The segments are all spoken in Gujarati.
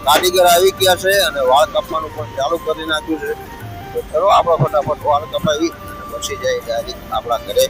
કારીગર આવી ગયા છે અને વાળ કાપવાનું પણ ચાલુ કરી નાખ્યું છે. તો ચલો આપણે ફટાફટ વાળ કપાવી અને પછી જાય ડાયરેક્ટ આપણા ઘરે.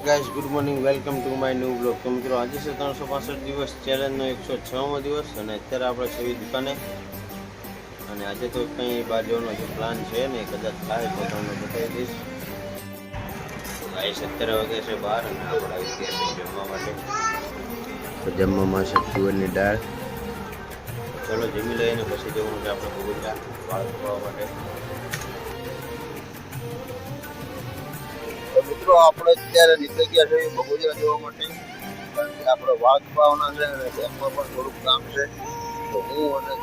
Guys, good morning, welcome to my new blog. તો મિત્રો, આજે છે 365 દિવસ ચેલેન્જનો 106મો દિવસ અને અત્યારે આપણે છે દુકાને. અને આજે તો કંઈ બહાર જવાનો જે પ્લાન છે ને કદાચ થાય તો તમને બતાવી દઈશ. ગાઈસ, અત્યારે વાગે છે 12 અને આપણે આવી ગયા છે જમવા માટે. તો જમવામાં છે તુવેરની દાળ. ચલો જમી લઈને પછી જવાનું છે આપણે બગોદરા વાળ કપાવવા માટે. મિત્રો, આપણે અત્યારે નીકળી ગયા છે બગોદરા જવા માટે, કારણ કે આપણે વાળ કપાવવાના છે અને બેંકમાં પણ થોડુંક કામ છે. તો હું અને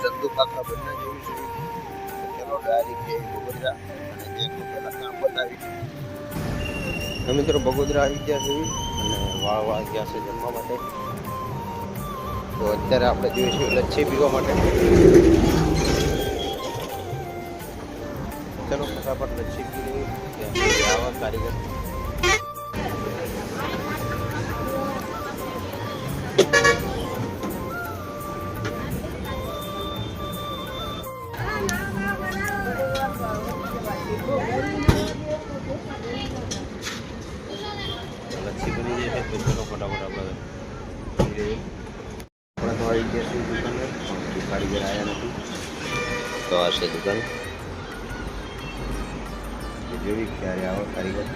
ચંદુ કાકા બંને જોયું છે. ચલો ડાયરેક્ટ જઈએ બગોદરા અને બેંકનું પહેલાં કામ બતાવી. તો મિત્રો, બગોદરા આવી ગયા છે અને વાળ ગયા છે જમવા માટે. તો અત્યારે આપણે જોઈશું લચ્છી પીવા માટે. ચલો ફટાફટ લચ્છી પી લઈએ. આવા કારીગર લચ્છી બની જાય છે. તો ચલો ફટાફટ આપણે તો આવી ગયા છીએ દુકાને. કારીગર આવ્યા નથી તો આ છે દુકાન. જોઈ ક્યારે આવો કારીગર.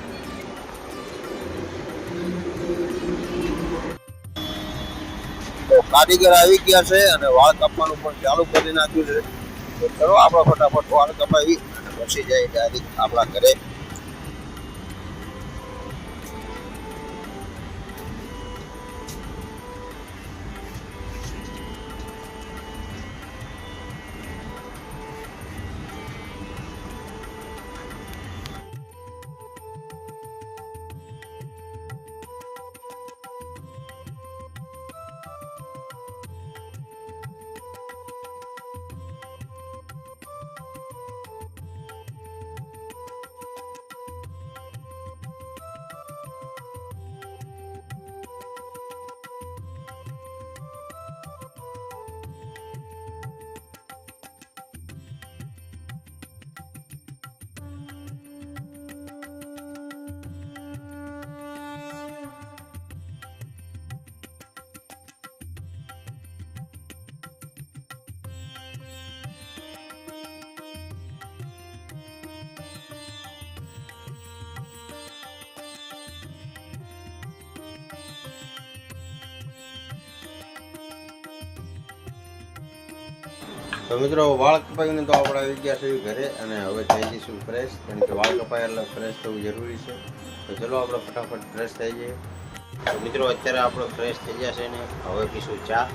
તો કારીગર આવી ગયા છે અને વાળ કાપવાનું પણ ચાલુ કરી નાખ્યું છે. તો ચલો આપણે ફટાફટ વાળ કપાવી અને પછી જાય ડાયરેક્ટ આપણા ઘરે. તો મિત્રો, વાળ કપાવીને તો આપણે આવી ગયા છે ઘરે અને હવે થઈ જઈશું ફ્રેશ, કારણ કે વાળ કપાય એટલે ફ્રેશ થવું જરૂરી છે. તો ચલો આપણે ફટાફટ ફ્રેશ થઈ જઈએ. તો મિત્રો, અત્યારે આપણે ફ્રેશ થઈ ગયા છે ને હવે પીશું ચા.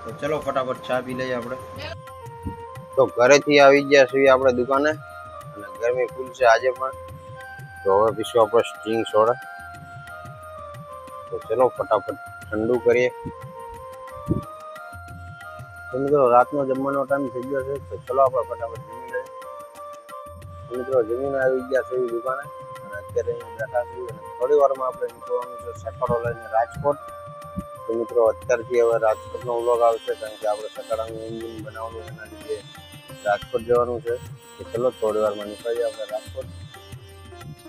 તો ચલો ફટાફટ ચા પી લઈએ આપણે. તો ઘરેથી આવી ગયા છીએ આપણે દુકાને અને ગરમી ફૂલ છે આજે પણ. તો હવે પીશું આપણે સ્ટ્રિંગ સોડા. તો ચલો ફટાફટ ઠંડુ કરીએ. તો મિત્રો, રાતનો જમવાનો ટાઈમ થઈ ગયો છે. તો ચલો આપણે ફટાફટ જમી લઈએ. મિત્રો, જમીને આવી ગયા છે દુકાને અને અત્યારે અહીં બેઠા છીએ અને થોડી વારમાં આપણે નીકળવાનું છે સકાળો લઈને રાજકોટ. તો મિત્રો, અત્યારથી હવે રાજકોટનો વ્લોગ આવશે, કારણ કે આપણે સકાળાનું એન્જિન બનાવવાનું એના લીધે રાજકોટ જવાનું છે. તો ચલો થોડી વારમાં નીકળીએ આપણે રાજકોટ.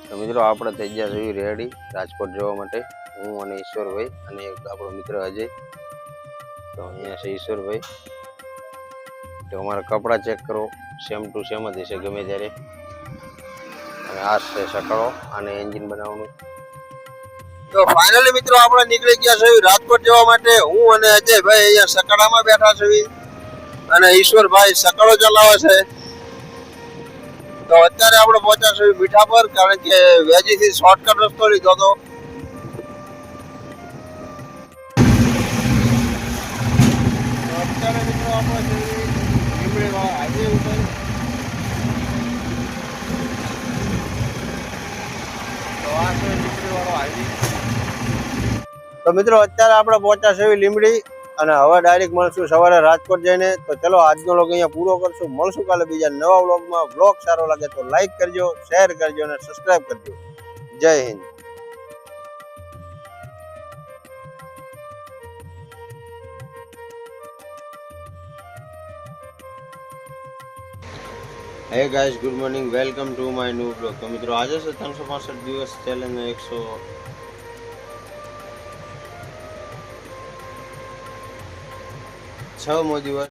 તો મિત્રો, આપણે થઈ ગયા છીએ રેડી રાજકોટ જવા માટે. હું અને ઈશ્વરભાઈ અને એક આપણો મિત્ર અજય. તો અહીંયા છે ઈશ્વરભાઈ. તો અમારા કપડાં ચેક કરો, સેમ ટુ સેમ જ હશે ગમે ત્યારે. અને આ છે સકાળો અને એન્જિન બનાવવાનું. તો ફાઇનલી મિત્રો, આપણે નીકળી ગયા છે રાજકોટ જવા માટે. હું અને અજયભાઈ અહીંયા સકાળામાં બેઠા છે અને ઈશ્વરભાઈ સકાળો ચલાવે છે. તો અત્યારે આપણે પહોંચ્યા છીએ મીઠા પર, કારણ કે વેજીથી શોર્ટકટ રસ્તો લીધો હતો. તો મિત્રો અત્યારે આપણે પહોંચ્યા છે લીમડી અને હવે ડાયરેક્ટ મળશું સવારે રાજકોટ જઈને. તો ચલો આજનો વ્લોગ અહીંયા પૂરો કરશું. મળશું કાલે બીજા નવા વ્લોગમાં. વ્લોગ સારો લાગે તો લાઈક કરજો, શેર કરજો અને સબસ્ક્રાઇબ કરજો. જય હિન્દ. હે guys, good morning, welcome to my new blog. તો મિત્રો આજે છે 365 દિવસ ચેલેન્જ 106મો દિવસ.